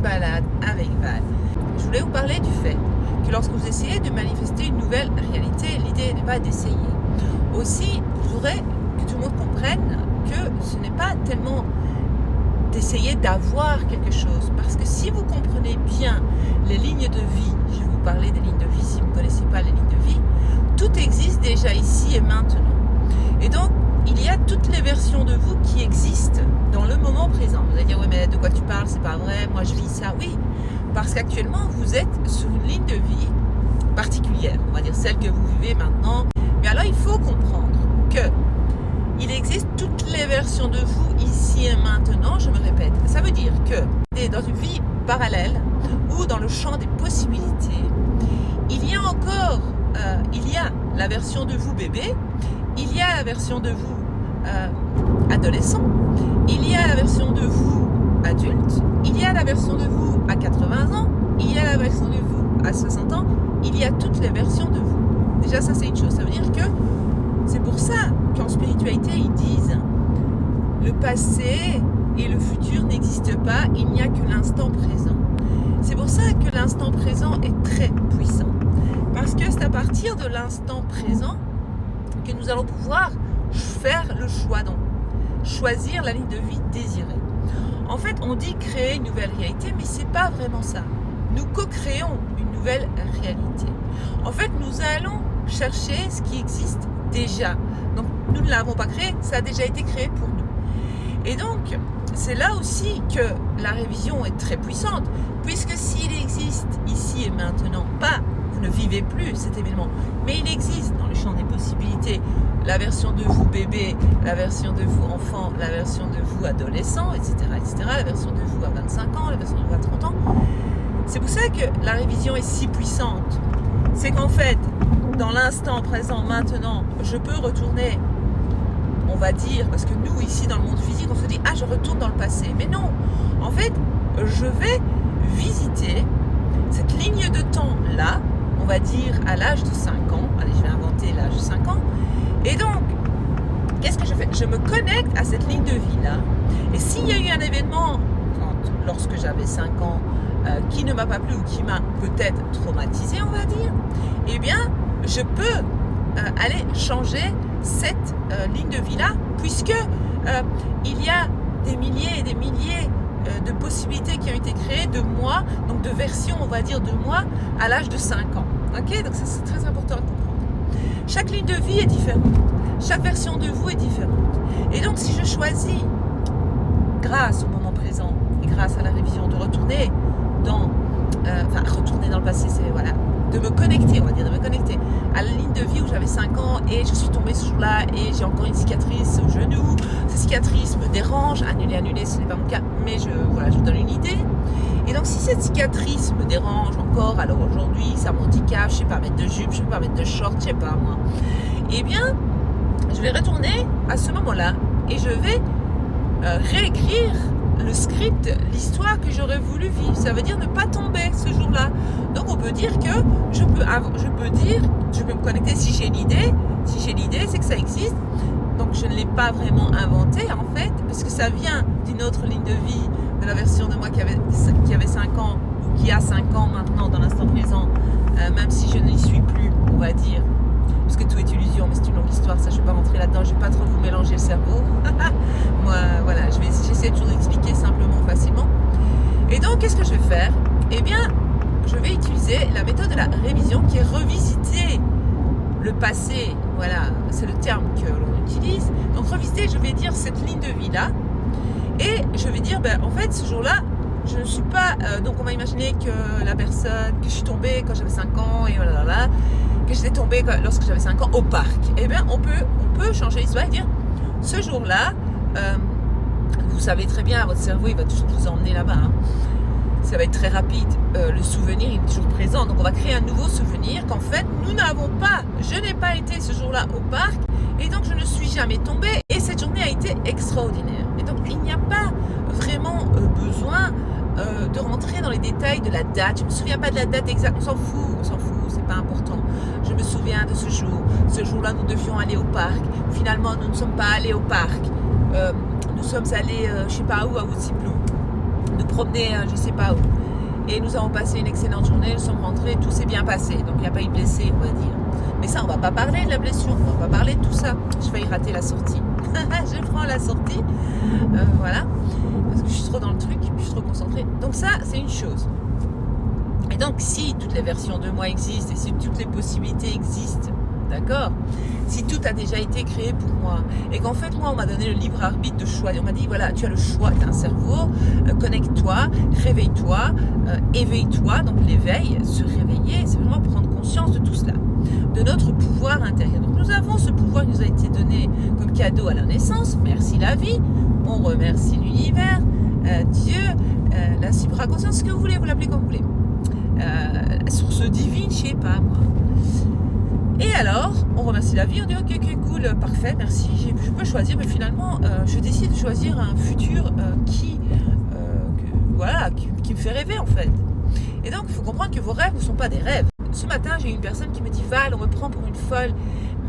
balade avec Val. Je voulais vous parler du fait que lorsque vous essayez de manifester une nouvelle réalité, l'idée n'est pas d'essayer. Aussi, je voudrais que tout le monde comprenne que ce n'est pas tellement d'essayer d'avoir quelque chose. Parce que si vous comprenez bien les lignes de vie, je vais vous parler des lignes de vie si vous ne connaissez pas les lignes de vie, tout existe déjà ici et maintenant. Et donc, il y a toutes les versions de vous qui existent dans le moment présent. Vous allez dire, oui, mais de quoi tu parles, c'est pas vrai, moi je vis ça. Oui, parce qu'actuellement, vous êtes sur une ligne de vie particulière, on va dire celle que vous vivez maintenant. Mais alors, il faut comprendre que il existe toutes les versions de vous ici et maintenant, je me répète. Ça veut dire que dans une vie parallèle ou dans le champ des possibilités, il y a encore, il y a la version de vous bébé, il y a la version de vous adolescent, il y a la version de vous adulte, il y a la version de vous à 80 ans, il y a la version de vous à 60 ans, il y a toutes les versions de vous. Déjà ça c'est une chose, ça veut dire que c'est pour ça qu'en spiritualité ils disent le passé et le futur n'existent pas, il n'y a que l'instant présent. C'est pour ça que l'instant présent est très puissant. Parce que c'est à partir de l'instant présent que nous allons pouvoir faire le choix, donc choisir la ligne de vie désirée. En fait, on dit créer une nouvelle réalité, mais c'est pas vraiment ça. Nous co-créons une nouvelle réalité. En fait, nous allons chercher ce qui existe déjà. Donc, nous ne l'avons pas créé, ça a déjà été créé pour nous. Et donc, c'est là aussi que la révision est très puissante, puisque s'il existe ici et maintenant, pas, vous ne vivez plus cet événement, mais il existe dans le champ des possibilités, la version de vous bébé, la version de vous enfant, la version de vous adolescent, etc., la version de vous à 25 ans, la version de vous à 30 ans. C'est pour ça que la révision est si puissante. C'est qu'en fait, dans l'instant présent, maintenant, je peux retourner, on va dire, parce que nous, ici, dans le monde physique, on se dit, ah, je retourne dans le passé. Mais non, en fait, je vais visiter cette ligne de temps-là, on va dire, à l'âge de 5 ans. Allez, je vais inventer l'âge de 5 ans. Et donc, qu'est-ce que je fais? Je me connecte à cette ligne de vie-là. Et s'il y a eu un événement, lorsque j'avais 5 ans, qui ne m'a pas plu ou qui m'a peut-être traumatisé, on va dire, eh bien, je peux aller changer cette ligne de vie-là, puisque il y a des milliers et des milliers de possibilités qui ont été créées de moi, donc de versions, on va dire, de moi à l'âge de 5 ans. Ok, donc ça c'est très important à comprendre. Chaque ligne de vie est différente, chaque version de vous est différente. Et donc si je choisis, grâce au moment présent et grâce à la révision, de retourner retourner dans le passé, c'est voilà, de me connecter, on va dire, de me connecter à la ligne de vie où j'avais 5 ans et je suis tombée ce jour-là et j'ai encore une cicatrice au genou. Cette cicatrice me dérange, annuler, ce n'est pas mon cas, mais je vous donne une idée. Et donc si cette cicatrice me dérange encore, alors aujourd'hui ça m'handicape, je ne sais pas mettre de jupe, je ne sais pas mettre de short, je ne sais pas moi, eh bien je vais retourner à ce moment-là et je vais réécrire le script, l'histoire que j'aurais voulu vivre. Ça veut dire ne pas tomber ce jour-là. Donc on peut dire que je peux me connecter si j'ai l'idée. Si j'ai l'idée, c'est que ça existe. Donc je ne l'ai pas vraiment inventé en fait, parce que ça vient d'une autre ligne de vie, de la version de moi qui avait 5 ans, ou qui a 5 ans maintenant dans l'instant présent, même si je n'y suis plus, on va dire. Parce que tout est illusion, mais c'est une longue histoire, ça je ne vais pas rentrer là-dedans, je ne vais pas trop vous mélanger le cerveau. Moi, voilà, j'essaie toujours d'expliquer simplement, facilement. Et donc, qu'est-ce que je vais faire? Eh bien, je vais utiliser la méthode de la révision qui est revisiter le passé, voilà, c'est le terme que l'on utilise. Donc, revisiter, je vais dire cette ligne de vie-là, et je vais dire, en fait, ce jour-là, je ne suis pas... donc, on va imaginer que la personne, que je suis tombée quand j'avais 5 ans, et voilà, que j'étais tombée lorsque j'avais 5 ans au parc. Eh bien, on peut changer l'histoire et dire, ce jour-là, vous savez très bien, votre cerveau, il va toujours vous emmener là-bas. Hein. Ça va être très rapide. Le souvenir, il est toujours présent. Donc, on va créer un nouveau souvenir qu'en fait, nous n'avons pas. Je n'ai pas été ce jour-là au parc et donc je ne suis jamais tombée. Et cette journée a été extraordinaire. Et donc, il n'y a pas vraiment besoin de rentrer dans les détails de la date. Je ne me souviens pas de la date exacte. On s'en fout, c'est pas important. Je me souviens de ce jour. Ce jour-là, nous devions aller au parc. Finalement, nous ne sommes pas allés au parc. Nous sommes allés, je ne sais pas où, à Outsiplou. Nous promener, je ne sais pas où. Et nous avons passé une excellente journée, nous sommes rentrés, tout s'est bien passé. Donc il n'y a pas eu de blessé, on va dire. Mais ça, on ne va pas parler de la blessure, on ne va pas parler de tout ça. Je vais y rater la sortie. Je prends la sortie, voilà. Parce que je suis trop dans le truc, je suis trop concentrée. Donc ça, c'est une chose. Et donc si toutes les versions de moi existent et si toutes les possibilités existent, d'accord, si tout a déjà été créé pour moi et qu'en fait moi on m'a donné le libre arbitre de choix, on m'a dit voilà, tu as le choix, tu as un cerveau, connecte-toi, réveille-toi, éveille-toi. Donc l'éveil, se réveiller, c'est vraiment prendre conscience de tout cela, de notre pouvoir intérieur. Donc nous avons ce pouvoir qui nous a été donné comme cadeau à la naissance. Merci la vie, on remercie l'univers, Dieu, la supraconscience, ce que vous voulez, vous l'appelez comme vous voulez, la source divine, je sais pas moi. Et alors, on remercie la vie, on dit ok, cool, parfait, merci, je peux choisir, mais finalement, je décide de choisir un futur qui me fait rêver en fait. Et donc, il faut comprendre que vos rêves ne sont pas des rêves. Ce matin, j'ai eu une personne qui me dit Val, on me prend pour une folle,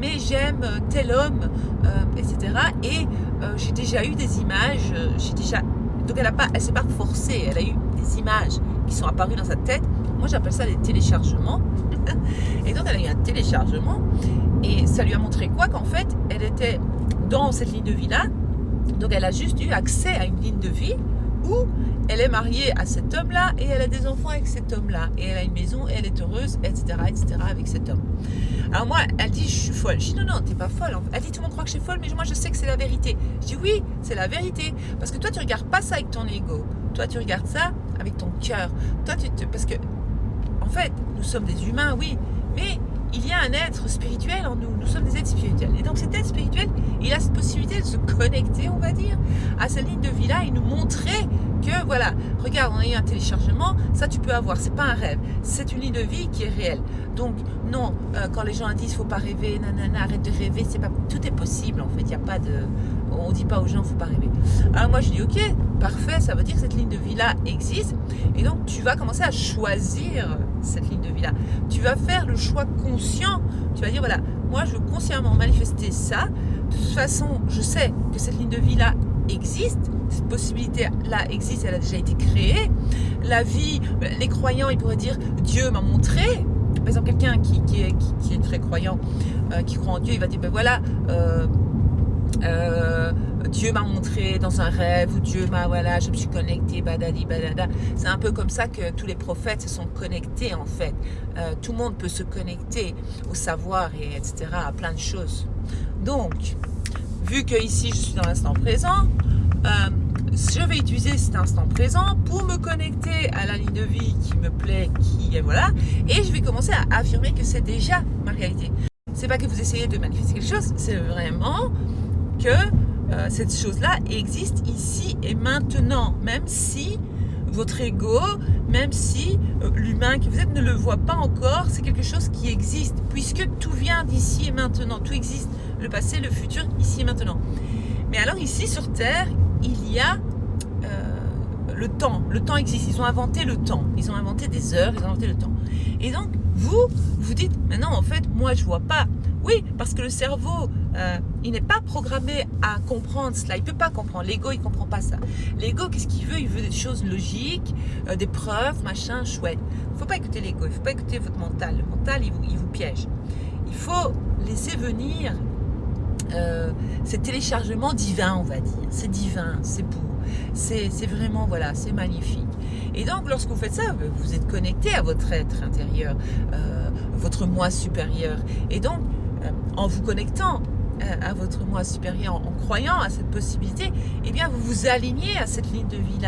mais j'aime tel homme, etc. Et j'ai déjà eu des images, donc elle s'est pas forcée, elle a eu des images qui sont apparues dans sa tête. Moi, j'appelle ça des téléchargements. Et donc, elle a eu un téléchargement et ça lui a montré quoi? Qu'en fait, elle était dans cette ligne de vie-là. Donc, elle a juste eu accès à une ligne de vie où elle est mariée à cet homme-là et elle a des enfants avec cet homme-là. Et elle a une maison et elle est heureuse, etc., avec cet homme. Alors moi, elle dit, je suis folle. Je dis, non, t'es pas folle. Elle dit, tout le monde croit que je suis folle, mais moi, je sais que c'est la vérité. Je dis, oui, c'est la vérité. Parce que toi, tu regardes pas ça avec ton ego. Toi, tu regardes ça avec ton cœur. Parce que en fait, nous sommes des humains, oui, mais il y a un être spirituel en nous. Nous sommes des êtres spirituels. Et donc cet être spirituel, il a cette possibilité de se connecter, on va dire, à cette ligne de vie-là et nous montrer que, voilà, regarde, on a eu un téléchargement, ça tu peux avoir, c'est pas un rêve, c'est une ligne de vie qui est réelle. Donc non, quand les gens disent faut pas rêver, nanana, arrête de rêver, c'est pas, tout est possible en fait, il n'y a pas de, on dit pas aux gens faut pas rêver. Alors moi je dis ok, parfait, ça veut dire que cette ligne de vie-là existe et donc tu vas commencer à choisir cette ligne de vie-là. Tu vas faire le choix conscient, tu vas dire voilà, moi je veux consciemment manifester ça, de toute façon je sais que cette ligne de vie-là existe, cette possibilité-là existe, elle a déjà été créée. La vie, les croyants, ils pourraient dire Dieu m'a montré. Par exemple, quelqu'un qui est très croyant, qui croit en Dieu, il va dire ben voilà, Dieu m'a montré dans un rêve, ou Dieu m'a, voilà, je me suis connecté, badadi, badada. C'est un peu comme ça que tous les prophètes se sont connectés en fait. Tout le monde peut se connecter au savoir, et etc., à plein de choses. Donc, vu que ici je suis dans l'instant présent, je vais utiliser cet instant présent pour me connecter à la ligne de vie qui me plaît, qui est voilà, et je vais commencer à affirmer que c'est déjà ma réalité. C'est pas que vous essayez de manifester quelque chose, c'est vraiment que cette chose-là existe ici et maintenant, même si votre ego, même si l'humain que vous êtes ne le voit pas encore, c'est quelque chose qui existe, puisque tout vient d'ici et maintenant, tout existe, le passé, le futur, ici et maintenant. Mais alors ici sur Terre, il y a le temps existe, ils ont inventé le temps, ils ont inventé des heures, ils ont inventé le temps. Et donc vous dites, mais non en fait, moi je vois pas. Oui, parce que le cerveau, il n'est pas programmé à comprendre cela. Il ne peut pas comprendre. L'ego, il ne comprend pas ça. L'ego, qu'est-ce qu'il veut? Il veut des choses logiques, des preuves, machin, chouette. Il ne faut pas écouter l'ego. Il ne faut pas écouter votre mental. Le mental, il vous piège. Il faut laisser venir ces téléchargements divins, on va dire. C'est divin, c'est beau. C'est vraiment, voilà, c'est magnifique. Et donc, lorsque vous faites ça, vous êtes connecté à votre être intérieur, votre moi supérieur. Et donc, en vous connectant à votre moi supérieur, en croyant à cette possibilité, eh bien vous vous alignez à cette ligne de vie-là.